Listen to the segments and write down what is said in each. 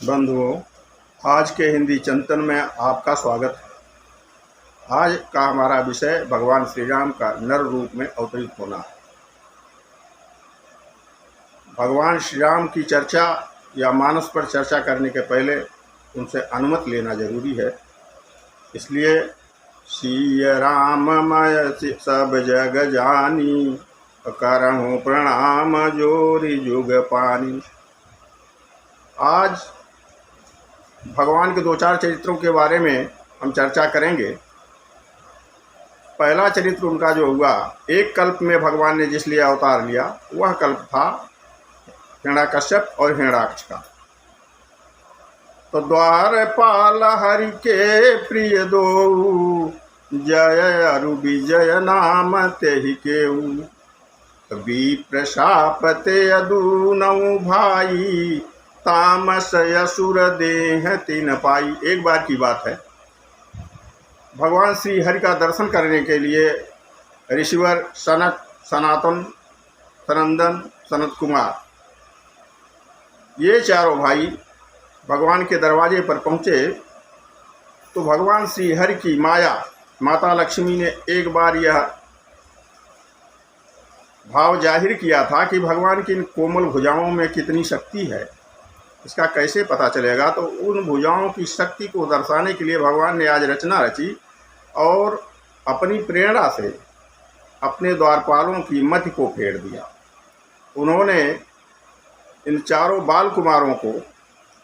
बंधुओं, आज के हिंदी चिंतन में आपका स्वागत है। आज का हमारा विषय भगवान श्री राम का नर रूप में अवतरित होना है। भगवान श्री राम की चर्चा या मानस पर चर्चा करने के पहले उनसे अनुमति लेना जरूरी है। इसलिए सिय राम मय सब जग जानी, करहूँ प्रणाम जोरी जुग पानी। आज भगवान के दो चार चरित्रों के बारे में हम चर्चा करेंगे। पहला चरित्र उनका जो हुआ, एक कल्प में भगवान ने जिस लिए अवतार लिया वह कल्प था हिरण्यकश्यप और हिरण्याक्ष का। तो द्वारपाल हरि के प्रिय दो, जय अरु विजय नाम तेहि केऊ। विप्रशाप ते अदु नौ भाई, तामस असुर देह तीन पाई। एक बार की बात है, भगवान श्री हरि का दर्शन करने के लिए ऋषिवर सनक, सनातन, सनंदन, सनत कुमार, ये चारों भाई भगवान के दरवाजे पर पहुँचे। तो भगवान श्री हरि की माया माता लक्ष्मी ने एक बार यह भाव जाहिर किया था कि भगवान की इन कोमल भुजाओं में कितनी शक्ति है, इसका कैसे पता चलेगा। तो उन भुजाओं की शक्ति को दर्शाने के लिए भगवान ने आज रचना रची और अपनी प्रेरणा से अपने द्वारपालों की मति को फेर दिया। उन्होंने इन चारों बाल कुमारों को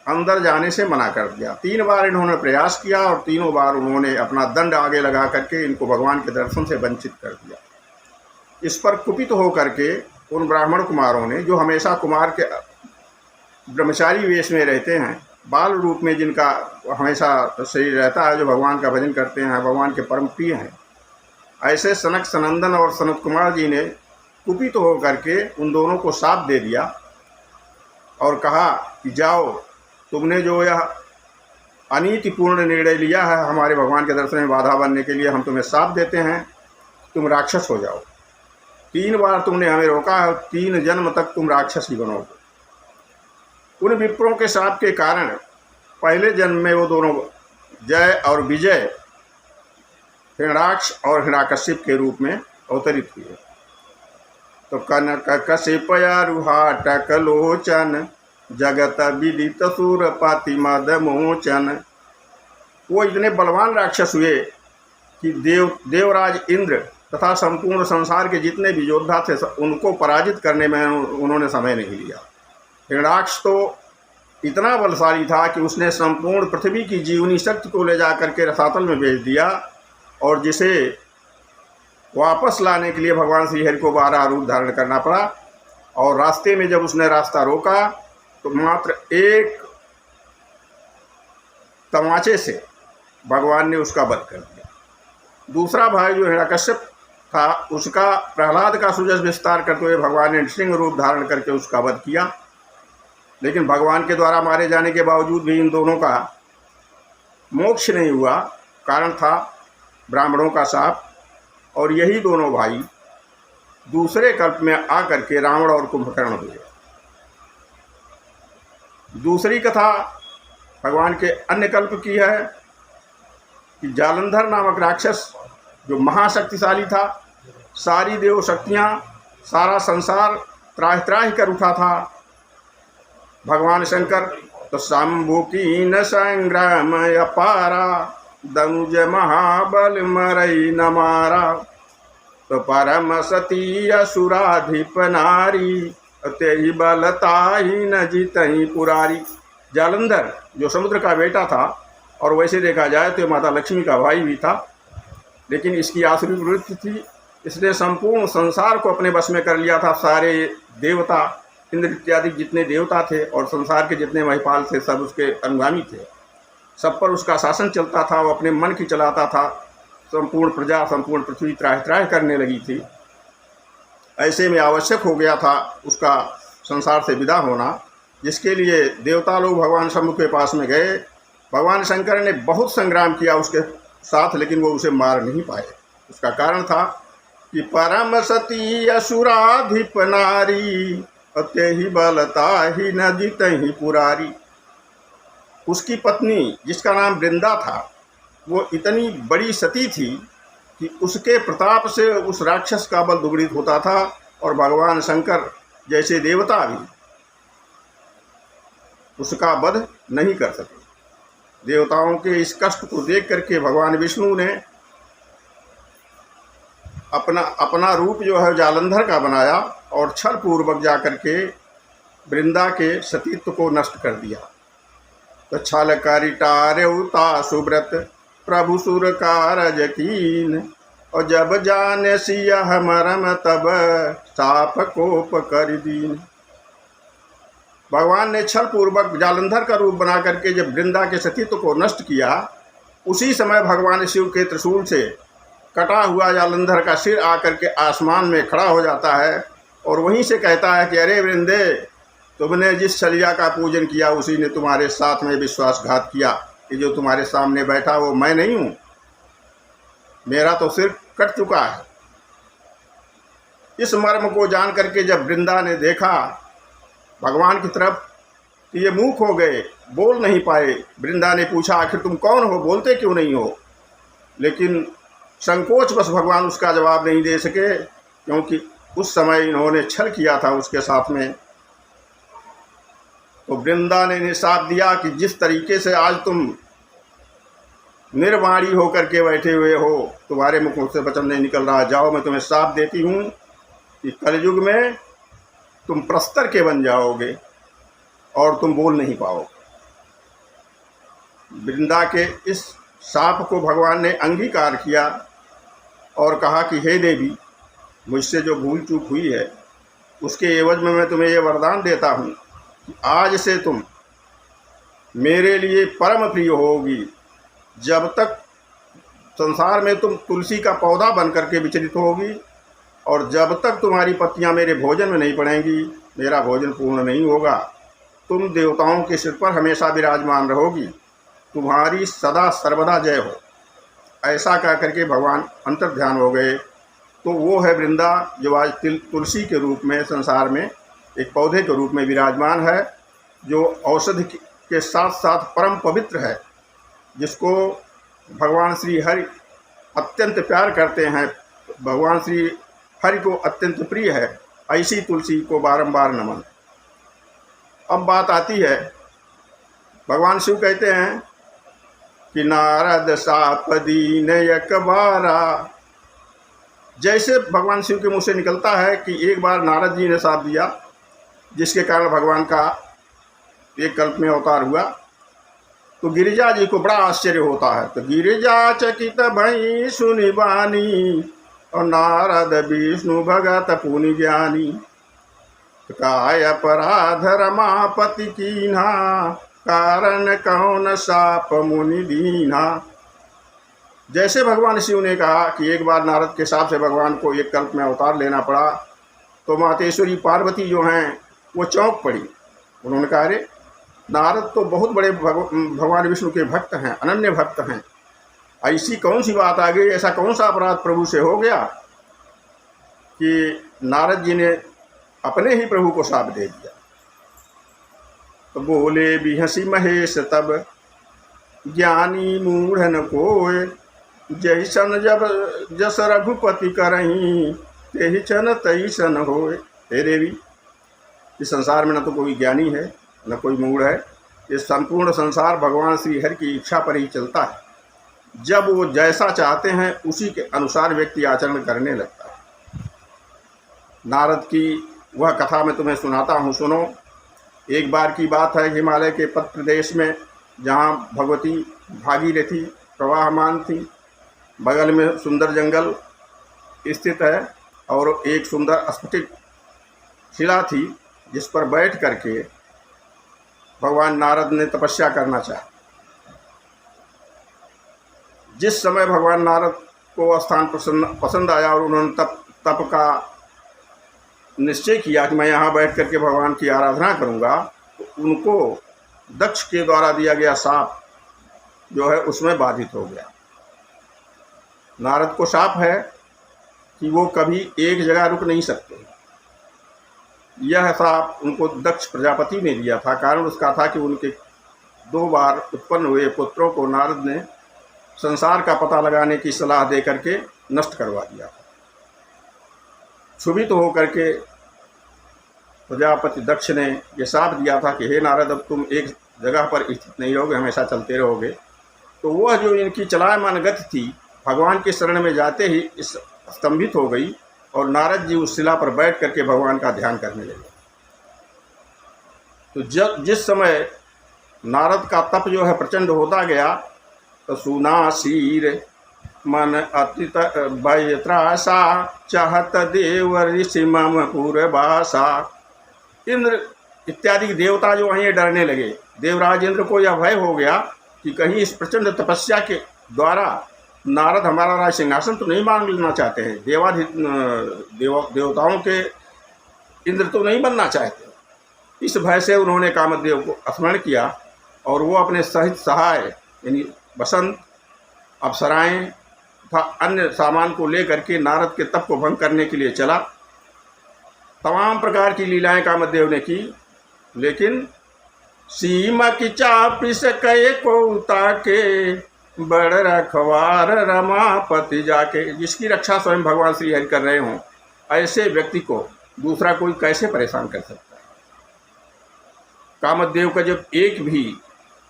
अंदर जाने से मना कर दिया। 3 बार इन्होंने प्रयास किया और तीनों बार उन्होंने अपना दंड आगे लगा करके इनको भगवान के दर्शन से वंचित कर दिया। इस पर कुपित होकर के उन ब्राह्मण कुमारों ने, जो हमेशा कुमार के ब्रह्मचारी वेश में रहते हैं, बाल रूप में जिनका हमेशा शरीर रहता है, जो भगवान का भजन करते हैं, भगवान के परम प्रिय हैं, ऐसे सनक, सनंदन और सनत कुमार जी ने कुपित होकर के उन दोनों को शाप दे दिया और कहा कि जाओ, तुमने जो यह अनीतिपूर्ण निर्णय लिया है हमारे भगवान के दर्शन में बाधा बनने के लिए, हम तुम्हें शाप देते हैं, तुम राक्षस हो जाओ। 3 बार तुमने हमें रोका है, 3 जन्म तक तुम राक्षस ही बनोगे। उन विप्रों के शाप के कारण पहले जन्म में वो दोनों जय और विजय हिरण्याक्ष और हिरण्यकश्यप के रूप में अवतरित हुए। तो कनक कश्यपया रुहाटक लोचन, जगत विदित सुरपति मद मोचन। वो इतने बलवान राक्षस हुए कि देवराज इंद्र तथा संपूर्ण संसार के जितने भी योद्धा थे उनको पराजित करने में उन्होंने समय नहीं लिया। हिरण्याक्ष तो इतना बलशाली था कि उसने संपूर्ण पृथ्वी की जीवनी शक्ति को ले जा करके रसातल में भेज दिया और जिसे वापस लाने के लिए भगवान श्री हरि को 12 रूप धारण करना पड़ा। और रास्ते में जब उसने रास्ता रोका तो मात्र एक तमाचे से भगवान ने उसका वध कर दिया। दूसरा भाई जो हिरण्यकश्यप था, उसका प्रहलाद का सुजस विस्तार करते हुए भगवान ने नृसिंह रूप धारण करके उसका वध किया। लेकिन भगवान के द्वारा मारे जाने के बावजूद भी इन दोनों का मोक्ष नहीं हुआ। कारण था ब्राह्मणों का शाप। और यही दोनों भाई दूसरे कल्प में आकर के रावण और कुंभकर्ण हुए। दूसरी कथा भगवान के अन्य कल्प की है कि जालंधर नामक राक्षस जो महाशक्तिशाली था, सारी देव शक्तियाँ, सारा संसार त्राहि त्राहि कर उठा था। भगवान शंकर तो शंभु की न संग्राम अपारा, दनुज महाबल मरई न मारा। तो परम सती असुराधिप नारी, तेहि बलताही न जीतही पुरारी। जालंधर जो समुद्र का बेटा था और वैसे देखा जाए तो माता लक्ष्मी का भाई भी था, लेकिन इसकी आसुरी प्रवृत्ति थी। इसने संपूर्ण संसार को अपने वश में कर लिया था। सारे देवता, इंद्र इत्यादि जितने देवता थे और संसार के जितने महिपाल थे, सब उसके अनुगामी थे। सब पर उसका शासन चलता था, वो अपने मन की चलाता था। संपूर्ण प्रजा, संपूर्ण पृथ्वी त्राहि त्राहि करने लगी थी। ऐसे में आवश्यक हो गया था उसका संसार से विदा होना, जिसके लिए देवता लोग भगवान शंभु के पास में गए। भगवान शंकर ने बहुत संग्राम किया उसके साथ, लेकिन वो उसे मार नहीं पाए। उसका कारण था कि परम सती असुराधिप नारी, तेहि बलता ही न जीतहि पुरारी। उसकी पत्नी जिसका नाम वृंदा था वो इतनी बड़ी सती थी कि उसके प्रताप से उस राक्षस का बल दुगुणित होता था और भगवान शंकर जैसे देवता भी उसका वध नहीं कर सके। देवताओं के इस कष्ट को देख करके भगवान विष्णु ने अपना रूप जो है जालंधर का बनाया और छल पूर्वक जा करके वृंदा के सतीत्व को नष्ट कर दिया। तो छल करिटार्यता सुव्रत प्रभु सुर कारज कीन, और जब जाने सिया मरम तब साप कोप कर दीन। भगवान ने छल पूर्वक जालंधर का रूप बना करके जब वृंदा के सतीत्व को नष्ट किया, उसी समय भगवान शिव के त्रिशूल से कटा हुआ जालंधर का सिर आकर के आसमान में खड़ा हो जाता है और वहीं से कहता है कि अरे वृंदे, तुमने जिस छलिया का पूजन किया उसी ने तुम्हारे साथ में विश्वासघात किया कि जो तुम्हारे सामने बैठा वो मैं नहीं हूँ, मेरा तो सिर कट चुका है। इस मर्म को जान करके जब वृंदा ने देखा भगवान की तरफ कि ये मूक हो गए, बोल नहीं पाए, वृंदा ने पूछा आखिर तुम कौन हो, बोलते क्यों नहीं हो? लेकिन संकोच बस भगवान उसका जवाब नहीं दे सके, क्योंकि उस समय इन्होंने छल किया था उसके साथ में। तो वृंदा ने निशाप दिया कि जिस तरीके से आज तुम निर्वाणी होकर के बैठे हुए हो, तुम्हारे मुखों से वचन नहीं निकल रहा, जाओ मैं तुम्हें शाप देती हूँ कि कलयुग में तुम प्रस्तर के बन जाओगे और तुम बोल नहीं पाओगे। वृंदा के इस शाप को भगवान ने अंगीकार किया और कहा कि हे देवी, मुझसे जो भूल चूक हुई है उसके एवज में मैं तुम्हें ये वरदान देता हूँ कि आज से तुम मेरे लिए परम प्रिय होगी। जब तक संसार में तुम तुलसी का पौधा बन करके विचरित होगी और जब तक तुम्हारी पत्तियां मेरे भोजन में नहीं पड़ेंगी, मेरा भोजन पूर्ण नहीं होगा। तुम देवताओं के सिर पर हमेशा विराजमान रहोगी, तुम्हारी सदा सर्वदा जय हो। ऐसा कह करके भगवान अंतर्ध्यान हो गए। तो वो है वृंदा जो आज तुलसी के रूप में संसार में एक पौधे के रूप में विराजमान है, जो औषधि के साथ साथ परम पवित्र है, जिसको भगवान श्री हरि अत्यंत प्यार करते हैं, भगवान श्री हरि को अत्यंत प्रिय है। ऐसी तुलसी को बारंबार नमन। अब बात आती है, भगवान शिव कहते हैं कि नारद साप दीन एक बारा। जैसे भगवान शिव के मुँह से निकलता है कि एक बार नारद जी ने साप दिया, जिसके कारण भगवान का एक कल्प में अवतार हुआ, तो गिरिजा जी को बड़ा आश्चर्य होता है। तो गिरिजा चकित भई सुनि बानी, और नारद विष्णु भगत पुनि ज्ञानी। काय अपराध रमापति कीन्हा, कारण कौन साप मुनि दीन्हा। जैसे भगवान शिव ने कहा कि एक बार नारद के शाप से भगवान को एक कल्प में अवतार लेना पड़ा, तो मातेश्वरी पार्वती जो हैं वो चौंक पड़ी। उन्होंने कहा अरे नारद तो बहुत बड़े भगवान विष्णु के भक्त हैं, अनन्य भक्त हैं, ऐसी कौन सी बात आ गई, ऐसा कौन सा अपराध प्रभु से हो गया कि नारद जी ने अपने ही प्रभु को शाप दे दिया। तो बोले बिहसी महेश तब ज्ञानी मूढ़न कोय, जैसन जब जस रघुपति करहीं, तेहि सन तैसन होय। हे देवी, इस संसार में न तो कोई ज्ञानी है न कोई मूढ़ है, ये संपूर्ण संसार भगवान श्री हरि की इच्छा पर ही चलता है। जब वो जैसा चाहते हैं उसी के अनुसार व्यक्ति आचरण करने लगता है। नारद की वह कथा मैं तुम्हें सुनाता हूँ, सुनो। एक बार की बात है, हिमालय के पथ प्रदेश में जहाँ भगवती भागीरथी प्रवाहमान थी, बगल में सुंदर जंगल स्थित है और एक सुंदर स्फटिक शिला थी जिस पर बैठ करके भगवान नारद ने तपस्या करना चाहा। जिस समय भगवान नारद को स्थान पसंद आया और उन्होंने तप का निश्चय किया कि मैं यहाँ बैठ करके भगवान की आराधना करूँगा, तो उनको दक्ष के द्वारा दिया गया शाप जो है उसमें बाधित हो गया। नारद को शाप है कि वो कभी एक जगह रुक नहीं सकते। यह शाप उनको दक्ष प्रजापति ने दिया था। कारण उसका था कि उनके 2 बार उत्पन्न हुए पुत्रों को नारद ने संसार का पता लगाने की सलाह दे करके नष्ट करवा दिया। क्षुभित होकर के प्रजापति दक्ष ने ये शाप दिया था कि हे नारद, अब तुम एक जगह पर स्थित नहीं रहोगे, हमेशा चलते रहोगे। तो वह जो इनकी चलायमान गति थी भगवान के शरण में जाते ही स्तंभित हो गई और नारद जी उस शिला पर बैठ करके भगवान का ध्यान करने लगे। तो जिस समय नारद का तप जो है प्रचंड होता गया तो सुनासीर मन अतित भयत्रासा चाहत देव ऋषि मम पूर्वासा। इंद्र इत्यादि देवता जो हैं ये डरने लगे। देवराज इंद्र को यह भय हो गया कि कहीं इस प्रचंड तपस्या के द्वारा नारद हमारा राज सिंहासन तो नहीं मांग लेना चाहते हैं। देवताओं के इंद्र तो नहीं बनना चाहते। इस भय से उन्होंने कामदेव को स्मरण किया और वो अपने सहित सहाय यानी बसंत, अप्सराएं तथा अन्य सामान को लेकर के नारद के तप को भंग करने के लिए चला। तमाम प्रकार की लीलाएं कामदेव ने की, लेकिन सीमा की चापी से कहे को ताके बड़ रखवार रमापति जाके। जिसकी रक्षा स्वयं भगवान श्री हरि कर रहे हों, ऐसे व्यक्ति को दूसरा कोई कैसे परेशान कर सकता है। कामदेव का जब एक भी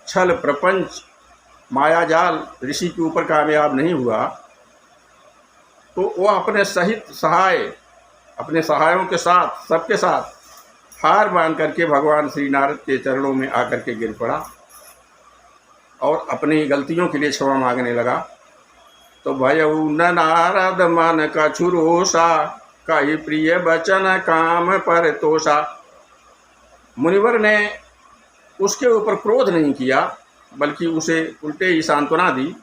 छल प्रपंच मायाजाल ऋषि के ऊपर कामयाब नहीं हुआ तो वह अपने सहित सहाय, अपने सहायों के साथ, सबके साथ हार मान करके भगवान श्री नारद के चरणों में आकर के गिर पड़ा और अपनी गलतियों के लिए क्षमा मांगने लगा। तो भयउ न नारद मन कछुरोषा, कहि प्रिय बचन काम पर तोषा। मुनिवर ने उसके ऊपर क्रोध नहीं किया, बल्कि उसे उल्टे ही सांत्वना दी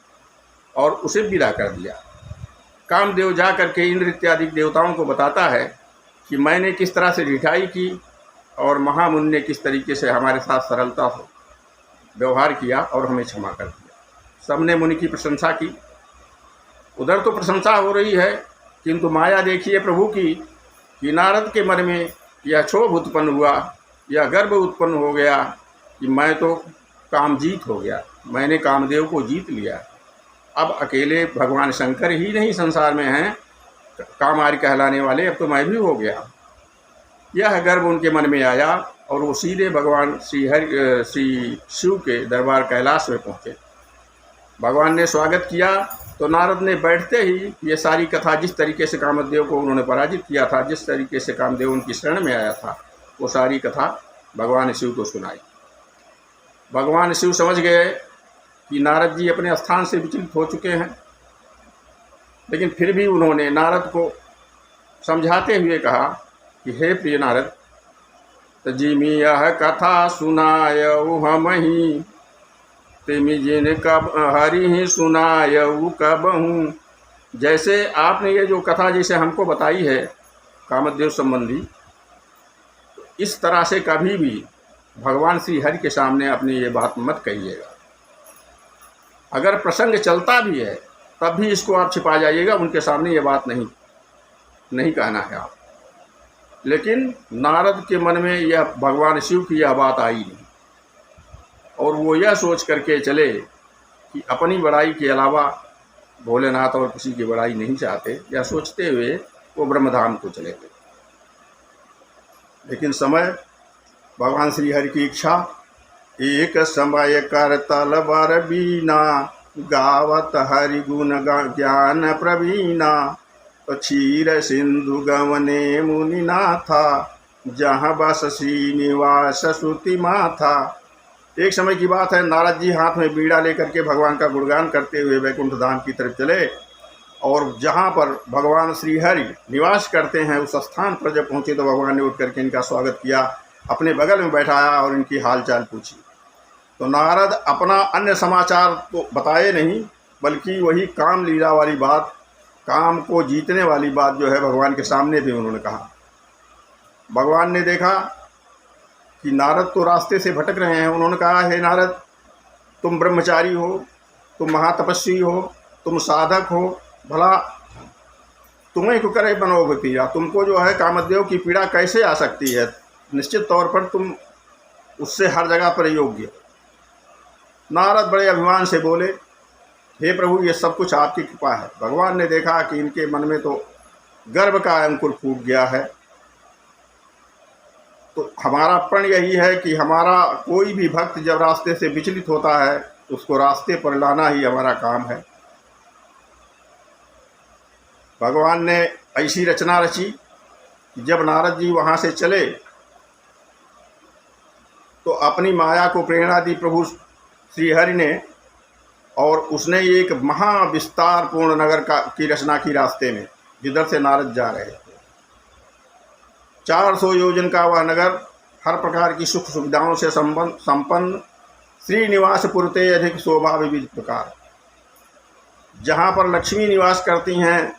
और उसे विदा कर दिया। कामदेव जा करके इंद्र इत्यादि देवताओं को बताता है कि मैंने किस तरह से ढिठाई की और महामुनि ने किस तरीके से हमारे साथ सरलता हो व्यवहार किया और हमें क्षमा कर दिया। सबने मुनि की प्रशंसा की। उधर तो प्रशंसा हो रही है, किंतु माया देखिए प्रभु की कि नारद के मन में यह क्षोभ उत्पन्न हुआ, यह गर्व उत्पन्न हो गया कि मैं तो कामजीत हो गया, मैंने कामदेव को जीत लिया। अब अकेले भगवान शंकर ही नहीं संसार में हैं कामार्य कहलाने वाले, अब तो मैं भी हो गया। यह गर्व उनके मन में आया और वो सीधे भगवान श्री शिव के दरबार कैलाश में पहुँचे। भगवान ने स्वागत किया तो नारद ने बैठते ही ये सारी कथा, जिस तरीके से कामदेव को उन्होंने पराजित किया था, जिस तरीके से कामदेव उनकी शरण में आया था, वो सारी कथा भगवान शिव को सुनाई। भगवान शिव समझ गए कि नारद जी अपने स्थान से विचलित हो चुके हैं, लेकिन फिर भी उन्होंने नारद को समझाते हुए कहा कि हे प्रिय नारद, तजिमी यह कथा सुनायऊ हमहि, तिमि जिन कब हरि ही सुनायऊ कबहूँ। जैसे आपने ये जो कथा जैसे हमको बताई है कामदेव संबंधी, इस तरह से कभी भी भगवान श्री हरि के सामने अपनी ये बात मत कहिएगा। अगर प्रसंग चलता भी है तब भी इसको आप छिपा जाइएगा, उनके सामने ये बात नहीं कहना है आप। लेकिन नारद के मन में यह भगवान शिव की यह बात आई नहीं और वो यह सोच करके चले कि अपनी बड़ाई के अलावा भोलेनाथ और किसी की बड़ाई नहीं चाहते। यह सोचते हुए वो ब्रह्मधाम को चले गए। लेकिन समय भगवान श्री हरि की इच्छा, एक समय कर तलबर बीना, गावत हरि गुण ज्ञान प्रवीणा। तो क्षीर सिंधु गवने मुनिनाथा, जहाँ बस श्रीनिवास श्रुति माथा। एक समय की बात है, नारद जी हाथ में बीड़ा लेकर के भगवान का गुणगान करते हुए वैकुंठ धाम की तरफ चले और जहाँ पर भगवान श्री हरि निवास करते हैं उस स्थान पर जब पहुँचे तो भगवान ने उठ करके इनका स्वागत किया, अपने बगल में बैठाया और इनकी हालचाल पूछी। तो नारद अपना अन्य समाचार तो बताए नहीं, बल्कि वही काम लीला वाली बात, काम को जीतने वाली बात जो है भगवान के सामने भी उन्होंने कहा। भगवान ने देखा कि नारद तो रास्ते से भटक रहे हैं। उन्होंने कहा, हे नारद, तुम ब्रह्मचारी हो, तुम महातपस्वी हो, तुम साधक हो, भला तुम्हें क्यों करे बनोगे पीड़ा? तुमको जो है कामदेव की पीड़ा कैसे आ सकती है? निश्चित तौर पर तुम उससे हर जगह पर योग्य। नारद बड़े अभिमान से बोले, हे प्रभु, ये सब कुछ आपकी कृपा है। भगवान ने देखा कि इनके मन में तो गर्व का अंकुर फूट गया है, तो हमारा प्रण यही है कि हमारा कोई भी भक्त जब रास्ते से विचलित होता है तो उसको रास्ते पर लाना ही हमारा काम है। भगवान ने ऐसी रचना रची कि जब नारद जी वहाँ से चले तो अपनी माया को प्रेरणा दी प्रभु श्रीहरि ने, और उसने एक महाविस्तार पूर्ण नगर की रचना की रास्ते में, जिधर से नारद जा रहे थे। 400 योजन का वह नगर हर प्रकार की सुख सुविधाओं से संपन्न, श्रीनिवासपुर ते अधिक शोभा विविध प्रकार। जहाँ पर लक्ष्मी निवास करती हैं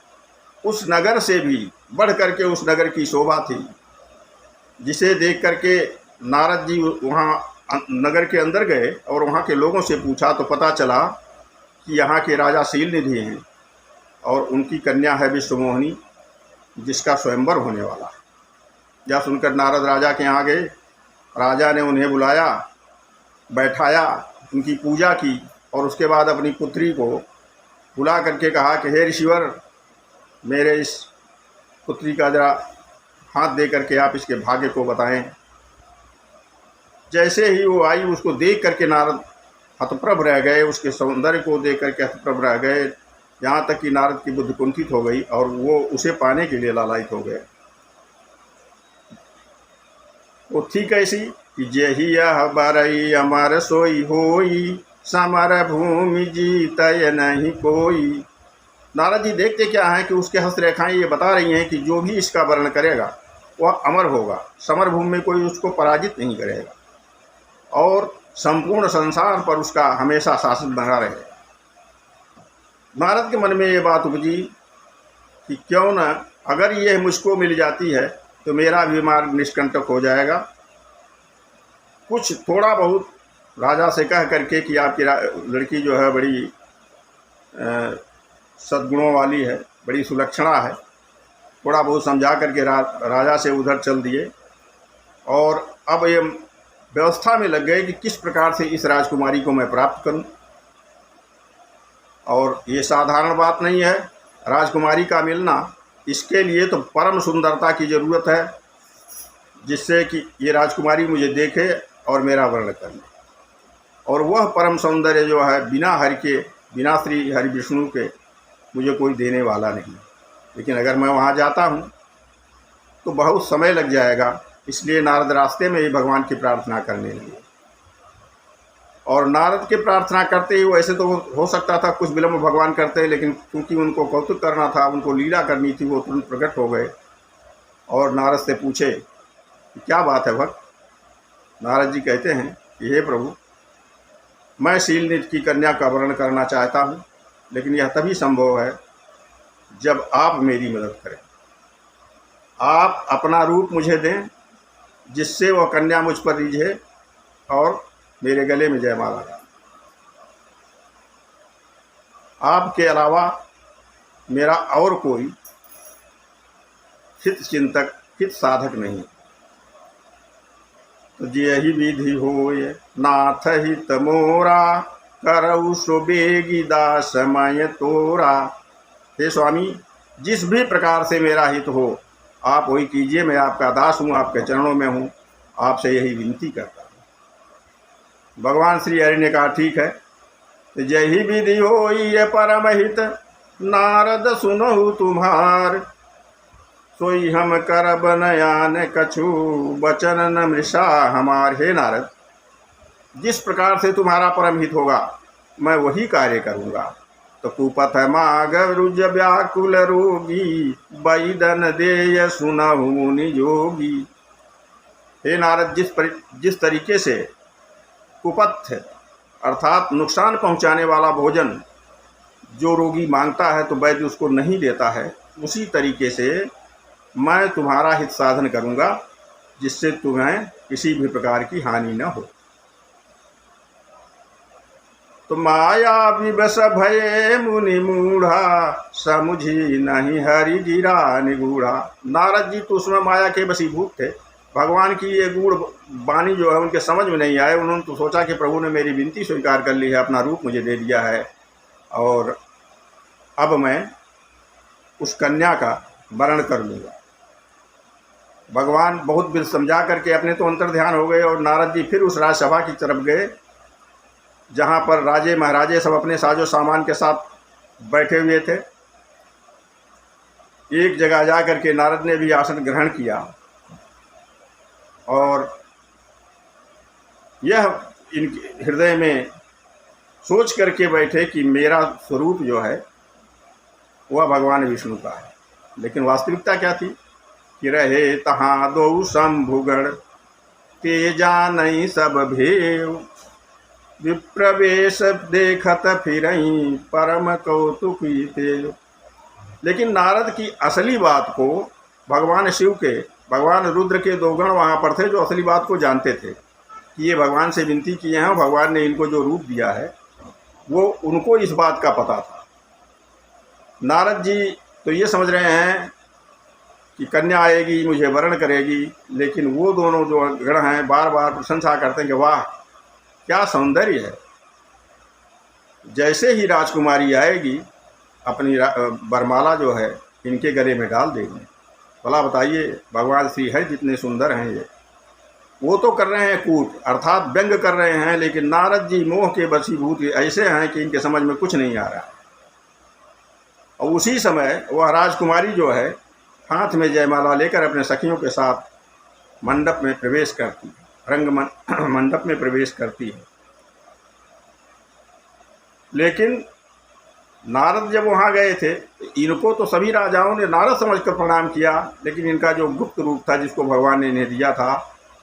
उस नगर से भी बढ़ करके उस नगर की शोभा थी, जिसे देख करके नारद जी वहाँ नगर के अंदर गए और वहाँ के लोगों से पूछा तो पता चला कि यहाँ के राजा शीलनिधि हैं और उनकी कन्या है विश्वमोहिनी, जिसका स्वयंवर होने वाला है। यह सुनकर नारद राजा के यहाँ गए। राजा ने उन्हें बुलाया, बैठाया, उनकी पूजा की और उसके बाद अपनी पुत्री को बुला करके कहा कि हे ऋषिवर, मेरे इस पुत्री का जरा हाथ दे करके आप इसके भाग्य को बताएं। जैसे ही वो आई उसको देख करके नारद हतप्रभ रह गए, उसके सौंदर्य को देख करके हतप्रभ रह गए, यहाँ तक कि नारद की बुद्धि कुंठित हो गई और वो उसे पाने के लिए लालायित हो गए। वो थी कैसी कि जेहि यह बरई अमर सोई होई, समर भूमि जीतय नहीं कोई। नारद जी देखते क्या है कि उसके हस्तरेखाएं ये बता रही हैं कि जो भी इसका वर्ण करेगा वह अमर होगा, समर भूमि में कोई उसको पराजित नहीं करेगा और संपूर्ण संसार पर उसका हमेशा शासन बना रहेगा। नारद के मन में ये बात उपजी कि क्यों न, अगर ये मुझको मिल जाती है तो मेरा भी मार्ग निष्कंटक हो जाएगा। कुछ थोड़ा बहुत राजा से कह करके कि आपकी लड़की जो है बड़ी सद्गुणों वाली है, बड़ी सुलक्षणा है, थोड़ा बहुत समझा करके राजा से उधर चल दिए और अब ये व्यवस्था में लग गए कि किस प्रकार से इस राजकुमारी को मैं प्राप्त करूं। और ये साधारण बात नहीं है राजकुमारी का मिलना, इसके लिए तो परम सुंदरता की ज़रूरत है, जिससे कि ये राजकुमारी मुझे देखे और मेरा वर्ण करे। और वह परम सौंदर्य जो है बिना हरि के, बिना श्री हरि विष्णु के मुझे कोई देने वाला नहीं। लेकिन अगर मैं वहाँ जाता हूँ तो बहुत समय लग जाएगा, इसलिए नारद रास्ते में ही भगवान की प्रार्थना करने लगे। और नारद के प्रार्थना करते ही वैसे तो हो सकता था कुछ विलम्ब भगवान करते, लेकिन क्योंकि उनको कौतुक करना था, उनको लीला करनी थी, वो तुरंत प्रकट हो गए और नारद से पूछे कि क्या बात है भक्त। नारद जी कहते हैं कि हे प्रभु, मैं शीलनिधि की कन्या का वर्ण करना चाहता हूँ, लेकिन यह तभी संभव है जब आप मेरी मदद करें। आप अपना रूप मुझे दें जिससे वह कन्या मुझ पर रिझे और मेरे गले में जयमाला डाले। आपके अलावा मेरा और कोई हित चिंतक, हित साधक नहीं। तो यही विधि होय नाथ हित मोरा, करऊ सुबेगी दास मय तोरा। हे स्वामी, जिस भी प्रकार से मेरा हित हो आप वही कीजिए, मैं आपका दास हूँ, आपके चरणों में हूँ, आपसे यही विनती करता हूँ। भगवान श्री हरि ने कहा ठीक है, तो यही विधि होई ये परम हित, नारद सुनहु तुम्हार, सोई हम करब नयान कछु, बचन न मृषा हमार। हे नारद, जिस प्रकार से तुम्हारा परम हित होगा मैं वही कार्य करूँगा। तो कुपथ माग रुज व्याकुल रोगी, बैदन देय सुनहु मुनि जोगी। हे नारद, जिस तरीके से कुपथ अर्थात नुकसान पहुंचाने वाला भोजन जो रोगी मांगता है तो वैद्य उसको नहीं देता है, उसी तरीके से मैं तुम्हारा हित साधन करूंगा जिससे तुम्हें किसी भी प्रकार की हानि न हो। तो माया विवश भये मुनि मूढ़ा, समुझी नहीं हरि गिरा निगूढ़ा। नारद जी तो उसमें माया के वशीभूत थे, भगवान की ये गूढ़ वाणी जो है उनके समझ में नहीं आए। उन्होंने तो सोचा कि प्रभु ने मेरी विनती स्वीकार कर ली है, अपना रूप मुझे दे दिया है और अब मैं उस कन्या का वरण कर लूँगा। भगवान बहुत बिल समझा करके अपने तो अंतर ध्यान हो गए और नारद जी फिर उस राजसभा की तरफ गए जहाँ पर राजे महाराजे सब अपने साजो सामान के साथ बैठे हुए थे। एक जगह जा करके नारद ने भी आसन ग्रहण किया और यह इनके हृदय में सोच करके बैठे कि मेरा स्वरूप जो है वह भगवान विष्णु का है। लेकिन वास्तविकता क्या थी कि रहे तहाँ दो शंभुगण के जानई सब भेव, विप्रवेश देखत फिरई परम कौतुकी तेव। लेकिन नारद की असली बात को भगवान शिव के, भगवान रुद्र के दो गण वहाँ पर थे जो असली बात को जानते थे कि ये भगवान से विनती किए हैं, भगवान ने इनको जो रूप दिया है वो उनको इस बात का पता था। नारद जी तो ये समझ रहे हैं कि कन्या आएगी मुझे वरण करेगी, लेकिन वो दोनों जो गण हैं बार बार प्रशंसा करते हैं कि वाह क्या सौंदर्य है। जैसे ही राजकुमारी आएगी अपनी वरमाला जो है इनके गले में डाल देगी। भला बताइए भगवान श्री हरि जितने सुंदर हैं ये, वो तो कर रहे हैं कूट अर्थात व्यंग कर रहे हैं, लेकिन नारद जी मोह के वशीभूत ऐसे हैं कि इनके समझ में कुछ नहीं आ रहा है। और उसी समय वह राजकुमारी जो है हाथ में जयमाला लेकर अपने सखियों के साथ मंडप में प्रवेश करती है, रंग मंडप में प्रवेश करती है। लेकिन नारद जब वहाँ गए थे इनको तो सभी राजाओं ने नारद समझकर प्रणाम किया, लेकिन इनका जो गुप्त रूप था जिसको भगवान ने इन्हें दिया था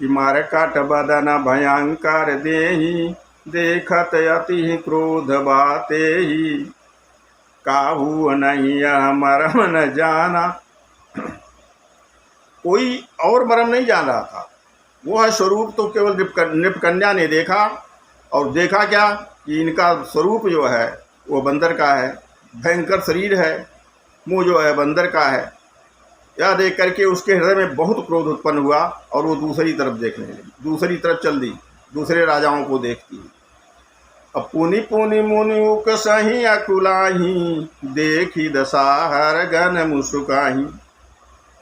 कि मारे काट बदन भयंकर देहि, देखत अति क्रोध बाते ही, काहू नहीं मरम न जाना। कोई और मरम नहीं जान रहा था, वो है स्वरूप तो केवल नृपकन्या ने देखा। और देखा क्या कि इनका स्वरूप जो है वो बंदर का है, भयंकर शरीर है, मुंह जो है बंदर का है। यह देख करके उसके हृदय में बहुत क्रोध उत्पन्न हुआ और वो दूसरी तरफ देखने लगी, दूसरी तरफ चल दी, दूसरे राजाओं को देखती। अब पुनि पुनि मुनियुक सही अकुलाही, देखी दशा हर गन मुसुकाही।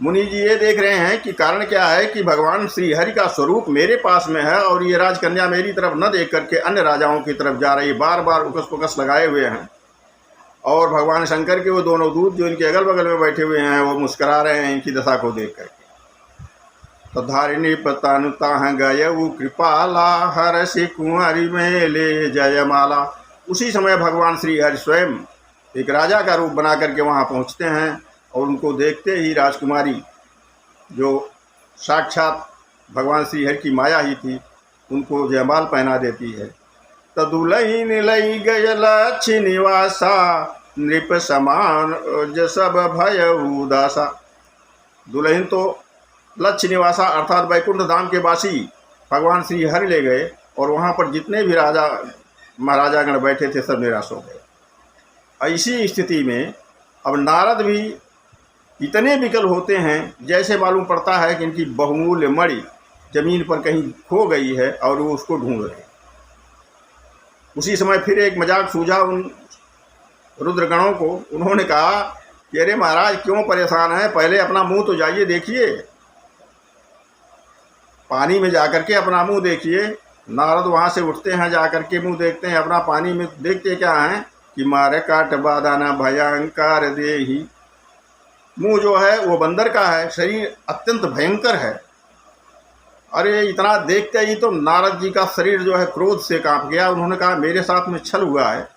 मुनि जी ये देख रहे हैं कि कारण क्या है कि भगवान श्री हरि का स्वरूप मेरे पास में है और ये राजकन्या मेरी तरफ न देख करके अन्य राजाओं की तरफ जा रही, बार बार उकस पुकस लगाए हुए हैं। और भगवान शंकर के वो दोनों दूत जो इनके अगल बगल में बैठे हुए हैं वो मुस्करा रहे हैं इनकी दशा को देख करके। तो धारिणी पतानुता गय कृपाला, हर्षि कुंवरी में ले जयमाला। उसी समय भगवान श्री हरि स्वयं एक राजा का रूप बना करके वहाँ पहुँचते हैं और उनको देखते ही राजकुमारी जो साक्षात भगवान श्री हरि की माया ही थी उनको जयमाल पहना देती है। तदुलहीन लई गय लक्ष्य निवासा, नृप समान जसब भय उदासा। दुल्हन तो लक्ष्य निवासा अर्थात वैकुंठ धाम के वासी भगवान श्री हरि ले गए और वहाँ पर जितने भी राजा महाराजागण बैठे थे सब निराश हो गए। ऐसी स्थिति में अब नारद भी इतने विकल होते हैं जैसे मालूम पड़ता है कि इनकी बहुमूल्य मणि जमीन पर कहीं खो गई है और वो उसको ढूंढ रहे हैं। उसी समय फिर एक मजाक सूझा उन रुद्रगणों को। उन्होंने कहा कि अरे महाराज क्यों परेशान हैं, पहले अपना मुंह तो जाइए देखिए, पानी में जाकर के अपना मुंह देखिए। नारद वहाँ से उठते हैं, जाकर के मुंह देखते हैं, अपना पानी में देखते क्या हैं कि मारे काट बादाना भयंकर देही। मुंह जो है वो बंदर का है, शरीर अत्यंत भयंकर है। अरे इतना देखते ही तो नारद जी का शरीर जो है क्रोध से कांप गया। उन्होंने कहा मेरे साथ में छल हुआ है।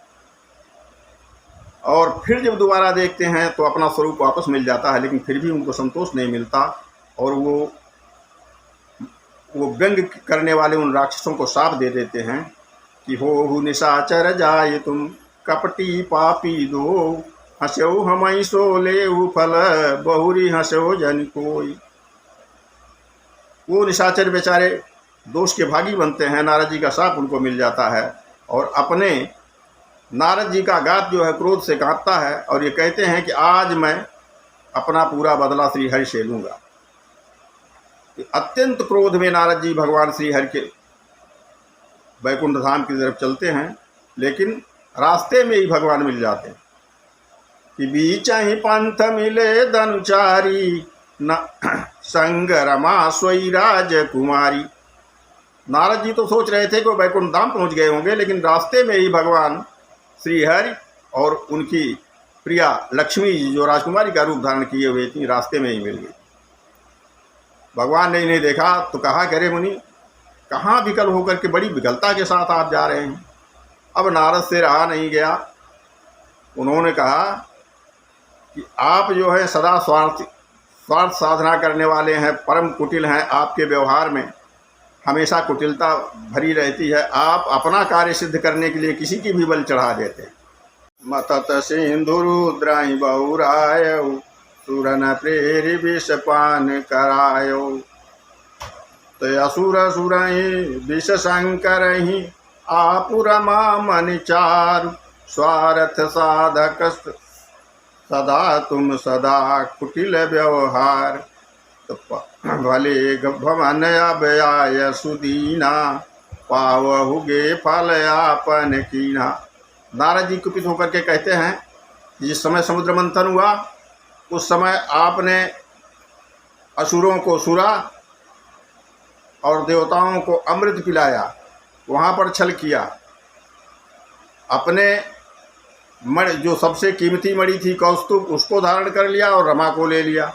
और फिर जब दोबारा देखते हैं तो अपना स्वरूप वापस मिल जाता है, लेकिन फिर भी उनको संतोष नहीं मिलता और वो व्यंग करने वाले उन राक्षसों को शाप दे देते हैं कि हो निशाचर जाए तुम, कपटी पापी दो, हंसो हमई सो ले फल, बहुरी हंसो जन कोई। वो निशाचर बेचारे दोष के भागी बनते हैं, नारद जी का शाप उनको मिल जाता है और अपने नारद जी का गात जो है क्रोध से कांपता है और ये कहते हैं कि आज मैं अपना पूरा बदला श्री हरि से लूँगा। अत्यंत क्रोध में नारद जी भगवान श्री हरि के वैकुंठ धाम की तरफ चलते हैं, लेकिन रास्ते में ही भगवान मिल जाते हैं कि बीच ही पंथ मिले धनुचारी न संग रमा सोई राजकुमारी। नारद जी तो सोच रहे थे कि वैकुंठ धाम पहुंच गए होंगे, लेकिन रास्ते में ही भगवान श्री हरि और उनकी प्रिया लक्ष्मी जी जो राजकुमारी का रूप धारण किए हुए थी, रास्ते में ही मिल गई। भगवान ने इन्हें देखा तो कहा, करे मुनि, कहाँ विकल होकर के बड़ी विकलता के साथ आप जा रहे हैं। अब नारद से रहा नहीं गया, उन्होंने कहा कि आप जो है सदा स्वार्थ साधना करने वाले हैं, परम कुटिल हैं, आपके व्यवहार में हमेशा कुटिलता भरी रहती है, आप अपना कार्य सिद्ध करने के लिए किसी की भी बल चढ़ा देते हैं। मतत सिंधुरुद्राहि बहुरायो सुरन प्रेरि विषपान करायो तो असुर सुरहि विष शंकरहि आपुरमा मन चारु स्वार्थ साधक सदा तुम सदा कुटिल व्यवहार भले भवन अभयाय सुदीना पावहुगे फल आपन कीना। नारद जी कुपित होकर के कहते हैं, जिस समय समुद्र मंथन हुआ उस समय आपने असुरों को सुरा और देवताओं को अमृत पिलाया, वहाँ पर छल किया, अपने मणि जो सबसे कीमती मणि थी कौस्तुभ उसको धारण कर लिया और रमा को ले लिया,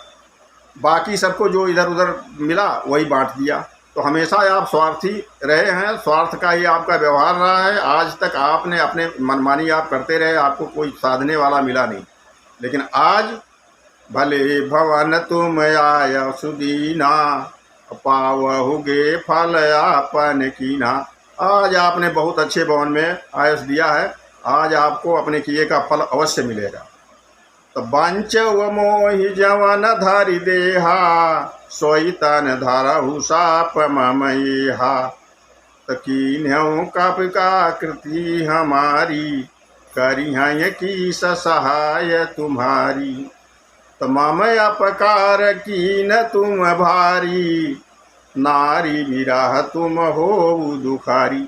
बाकी सबको जो इधर उधर मिला वही बांट दिया। तो हमेशा आप स्वार्थी रहे हैं, स्वार्थ का ही आपका व्यवहार रहा है। आज तक आपने अपने मनमानी आप करते रहे, आपको कोई साधने वाला मिला नहीं। लेकिन आज भले भवन तुम आय सुदीना पावहुगे फल आपन कीना। आज आपने बहुत अच्छे भवन में आयस दिया है, आज आपको अपने किए का फल अवश्य मिलेगा। तो बंच व मोहि जवन धरि देहा सोई तन धरहु साप ममहा। तो कीन्हु कप का कृति हमारी करिहं की सहाय तुम्हारी। तो मम अपकार कीन तुम भारी नारी विराह तुम हो दुखारी।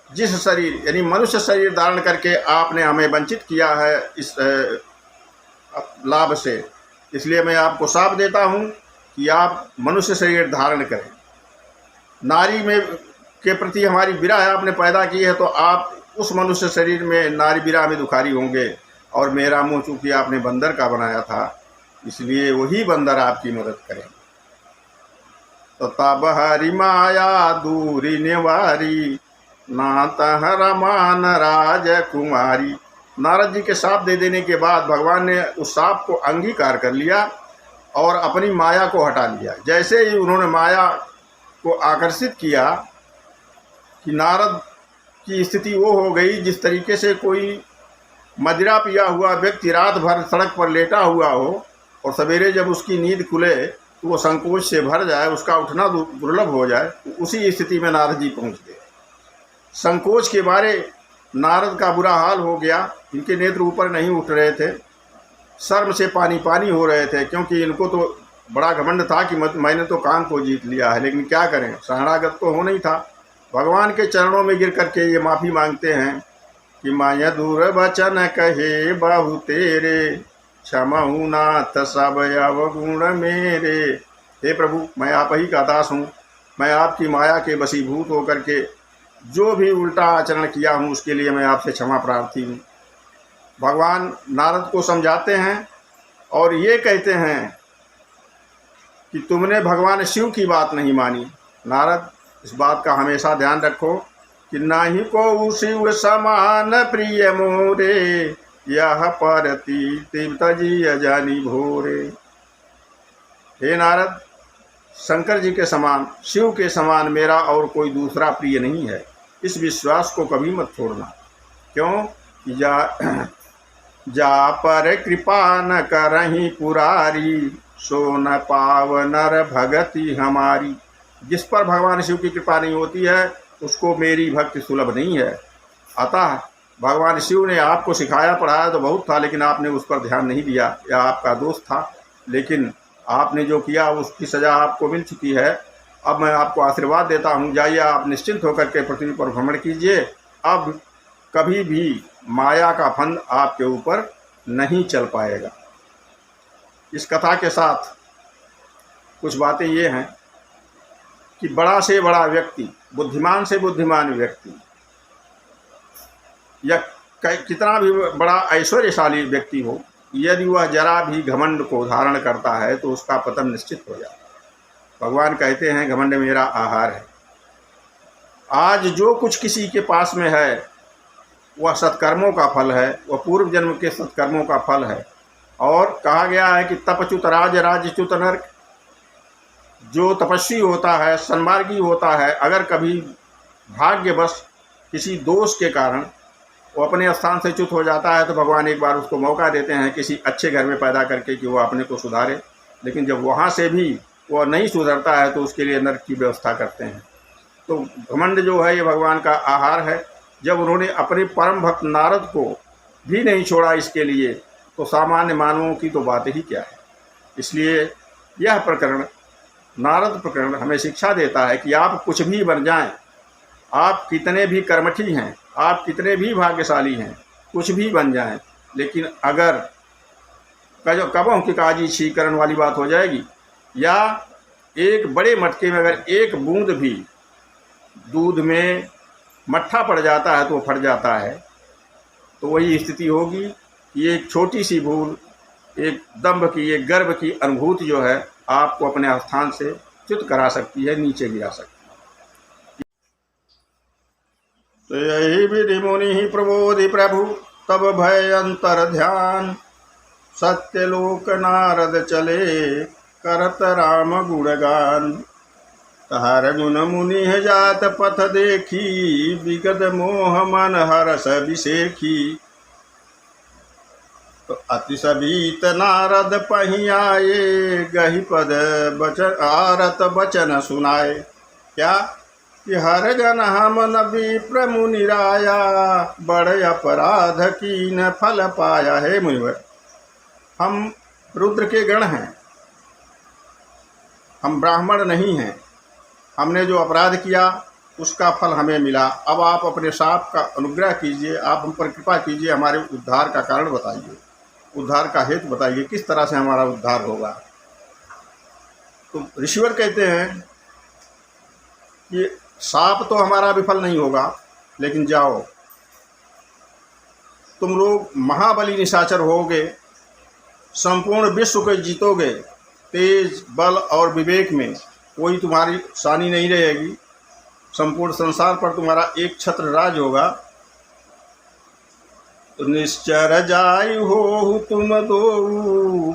जिस शरीर यानी मनुष्य शरीर धारण करके आपने हमें वंचित किया है इस लाभ से, इसलिए मैं आपको शाप देता हूँ कि आप मनुष्य शरीर धारण करें। नारी में के प्रति हमारी विरह आपने पैदा की है, तो आप उस मनुष्य शरीर में नारी विरह में दुखारी होंगे। और मेरा मुँह चूँकि आपने बंदर का बनाया था, इसलिए वही बंदर आपकी मदद करें। तो तब हरि माया दूरी निवारी नात रमान राजकुमारी। नारद जी के शाप दे देने के बाद भगवान ने उस शाप को अंगीकार कर लिया और अपनी माया को हटा लिया। जैसे ही उन्होंने माया को आकर्षित किया कि नारद की स्थिति वो हो गई जिस तरीके से कोई मदिरा पिया हुआ व्यक्ति रात भर सड़क पर लेटा हुआ हो और सवेरे जब उसकी नींद खुले तो वो संकोच से भर जाए, उसका उठना दुर्लभ हो जाए। उसी स्थिति में नारद जी पहुँच गए। संकोच के बारे नारद का बुरा हाल हो गया, इनके नेत्र ऊपर नहीं उठ रहे थे, शर्म से पानी पानी हो रहे थे, क्योंकि इनको तो बड़ा घमंड था कि मैंने तो काम को जीत लिया है। लेकिन क्या करें, शरणागत तो हो नहीं था। भगवान के चरणों में गिर करके ये माफ़ी मांगते हैं कि माया दूर बचन कहे बहु तेरे क्षमहु नाथ सब अवगुण मेरे। हे प्रभु, मैं आप ही का दास हूँ, मैं आपकी माया के वशीभूत होकर के जो भी उल्टा आचरण किया हूँ उसके लिए मैं आपसे क्षमा प्रार्थी हूँ। भगवान नारद को समझाते हैं और ये कहते हैं कि तुमने भगवान शिव की बात नहीं मानी। नारद, इस बात का हमेशा ध्यान रखो कि नाही को शिव समान प्रिय मोरे यह परती तजी अजानी भोरे। हे नारद, शंकर जी के समान, शिव के समान मेरा और कोई दूसरा प्रिय नहीं है। इस विश्वास को कभी मत छोड़ना। क्यों? जा पर कृपा न करहीं पुरारी सो न पाव नर भगति हमारी। जिस पर भगवान शिव की कृपा नहीं होती है उसको मेरी भक्ति सुलभ नहीं है। अतः भगवान शिव ने आपको सिखाया पढ़ाया तो बहुत था, लेकिन आपने उस पर ध्यान नहीं दिया, यह आपका दोष था। लेकिन आपने जो किया उसकी सज़ा आपको मिल चुकी है। अब मैं आपको आशीर्वाद देता हूँ, जाइए आप निश्चिंत होकर के पृथ्वी पर भ्रमण कीजिए। अब कभी भी माया का फंद आपके ऊपर नहीं चल पाएगा। इस कथा के साथ कुछ बातें ये हैं कि बड़ा से बड़ा व्यक्ति, बुद्धिमान से बुद्धिमान व्यक्ति, या कितना भी बड़ा ऐश्वर्यशाली व्यक्ति हो, यदि वह जरा भी घमंड को धारण करता है तो उसका पतन निश्चित हो जाता है। भगवान कहते हैं घमंड मेरा आहार है। आज जो कुछ किसी के पास में है वह सत्कर्मों का फल है, वह पूर्व जन्म के सत्कर्मों का फल है। और कहा गया है कि तपच्युत राज राजच्युत नरक। जो तपस्वी होता है, सन्मार्गी होता है, अगर कभी भाग्यवश किसी दोष के कारण वो अपने स्थान से च्युत हो जाता है तो भगवान एक बार उसको मौका देते हैं किसी अच्छे घर में पैदा करके कि वो अपने को सुधारे। लेकिन जब वहाँ से भी वो नहीं सुधरता है तो उसके लिए नरक की व्यवस्था करते हैं। तो घमंड जो है ये भगवान का आहार है। जब उन्होंने अपने परम भक्त नारद को भी नहीं छोड़ा इसके लिए, तो सामान्य मानवों की तो बात ही क्या है। इसलिए यह प्रकरण, नारद प्रकरण, हमें शिक्षा देता है कि आप कुछ भी बन जाएं, आप कितने भी कर्मठी हैं, आप कितने भी भाग्यशाली हैं, कुछ भी बन जाएं, लेकिन अगर कबों की काजी छीकरण वाली बात हो जाएगी, या एक बड़े मटके में अगर एक बूंद भी दूध में मट्ठा पड़ जाता है तो वो फट जाता है। तो वही स्थिति होगी कि एक छोटी सी भूल, एक दंभ की, एक गर्व की अनुभूति जो है आपको अपने स्थान से च्युत करा सकती है, नीचे गिरा सकती है। तो यही विधि मुनि ही प्रबोधि प्रभु, तब भय अंतर ध्यान। सत्यलोक नारद चले, करत राम गुणगान। तहार गुण मुनि जात पथ देखी, विगत मोह मन हरस विसेखी। तो अति सबीत नारद पही आए, गही पद बचन आरत बचन सुनाए। क्या कि हर जन हम नबी प्रमुनि राया, बड़े अपराध की न फल पाया। है मुनिवर, हम रुद्र के गण हैं, हम ब्राह्मण नहीं हैं। हमने जो अपराध किया उसका फल हमें मिला। अब आप अपने साप का अनुग्रह कीजिए, आप हम पर कृपा कीजिए, हमारे उद्धार का कारण बताइए, उद्धार का हेतु बताइए, किस तरह से हमारा उद्धार होगा। तो ऋषिवर कहते हैं कि साप तो हमारा विफल नहीं होगा, लेकिन जाओ तुम लोग महाबली निशाचर होगे, संपूर्ण विश्व को जीतोगे, तेज बल और विवेक में कोई तुम्हारी शानी नहीं रहेगी, संपूर्ण संसार पर तुम्हारा एक छत्र राज होगा। तो निश्चर जाय हो तुम दो,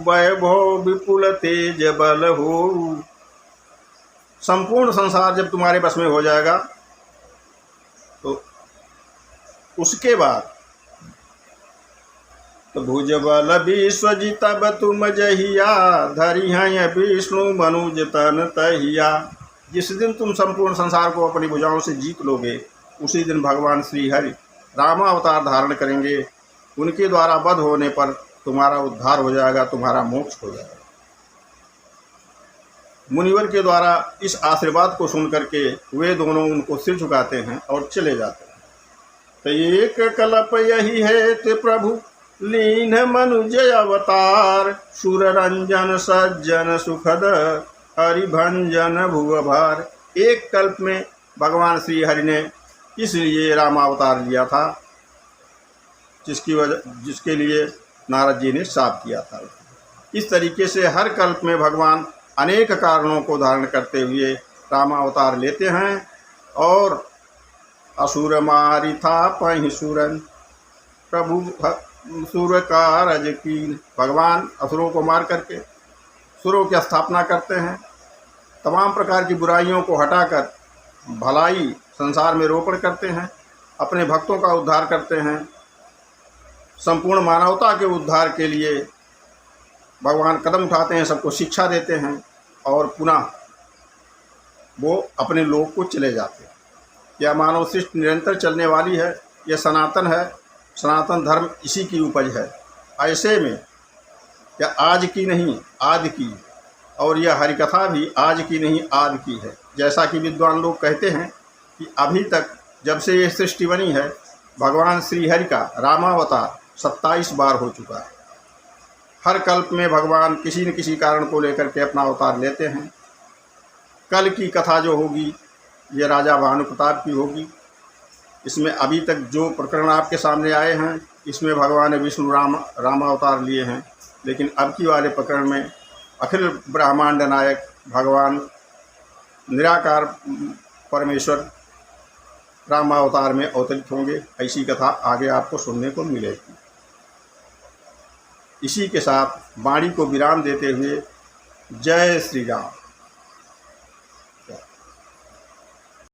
वैभव विपुल तेज बल हो। संपूर्ण संसार जब तुम्हारे बस में हो जाएगा तो उसके बाद तो भुज बल विश्व जितब तुम जहिया, धरि हैं विष्णु मनुज तन तहिया। जिस दिन तुम संपूर्ण संसार को अपनी भुजाओं से जीत लोगे, उसी दिन भगवान श्री हरि रामावतार धारण करेंगे। उनके द्वारा वध होने पर तुम्हारा उद्धार हो जाएगा, तुम्हारा मोक्ष हो जाएगा। मुनिवर के द्वारा इस आशीर्वाद को सुन करके वे दोनों उनको सिर झुकाते हैं और चले जाते हैं। तो एक कल्प यही है ते प्रभु, लीन मनुज अवतार। सुर रंजन सज्जन सुखद, हरिभंजन भुव भार। एक कल्प में भगवान श्री हरि ने इसलिए रामावतार लिया था, जिसके लिए नारद जी ने शाप किया था। इस तरीके से हर कल्प में भगवान अनेक कारणों को धारण करते हुए रामावतार लेते हैं। और असुर मारी था पहि सुरन, प्रभु सुर कारज की। भगवान असुरों को मार करके सुरों की स्थापना करते हैं, तमाम प्रकार की बुराइयों को हटाकर भलाई संसार में रोपण करते हैं, अपने भक्तों का उद्धार करते हैं। संपूर्ण मानवता के उद्धार के लिए भगवान कदम उठाते हैं, सबको शिक्षा देते हैं और पुनः वो अपने लोक को चले जाते हैं। यह मानव सृष्टि निरंतर चलने वाली है, यह सनातन है, सनातन धर्म इसी की उपज है। ऐसे में यह आज की नहीं, आदि की और यह हरिकथा भी आज की नहीं आदि की है। जैसा कि विद्वान लोग कहते हैं कि अभी तक जब से ये सृष्टि बनी है भगवान श्री हरि का रामावतार 27 बार हो चुका है। हर कल्प में भगवान किसी न किसी कारण को लेकर के अपना अवतार लेते हैं। कल की कथा जो होगी ये राजा भानु प्रताप की होगी। इसमें अभी तक जो प्रकरण आपके सामने आए हैं इसमें भगवान विष्णु रामावतार लिए हैं, लेकिन अब की वाले प्रकरण में अखिल ब्रह्मांड नायक भगवान निराकार परमेश्वर रामावतार में अवतरित होंगे। ऐसी कथा आगे आपको सुनने को मिलेगी। इसी के साथ वाणी को विराम देते हुए जय श्री राम।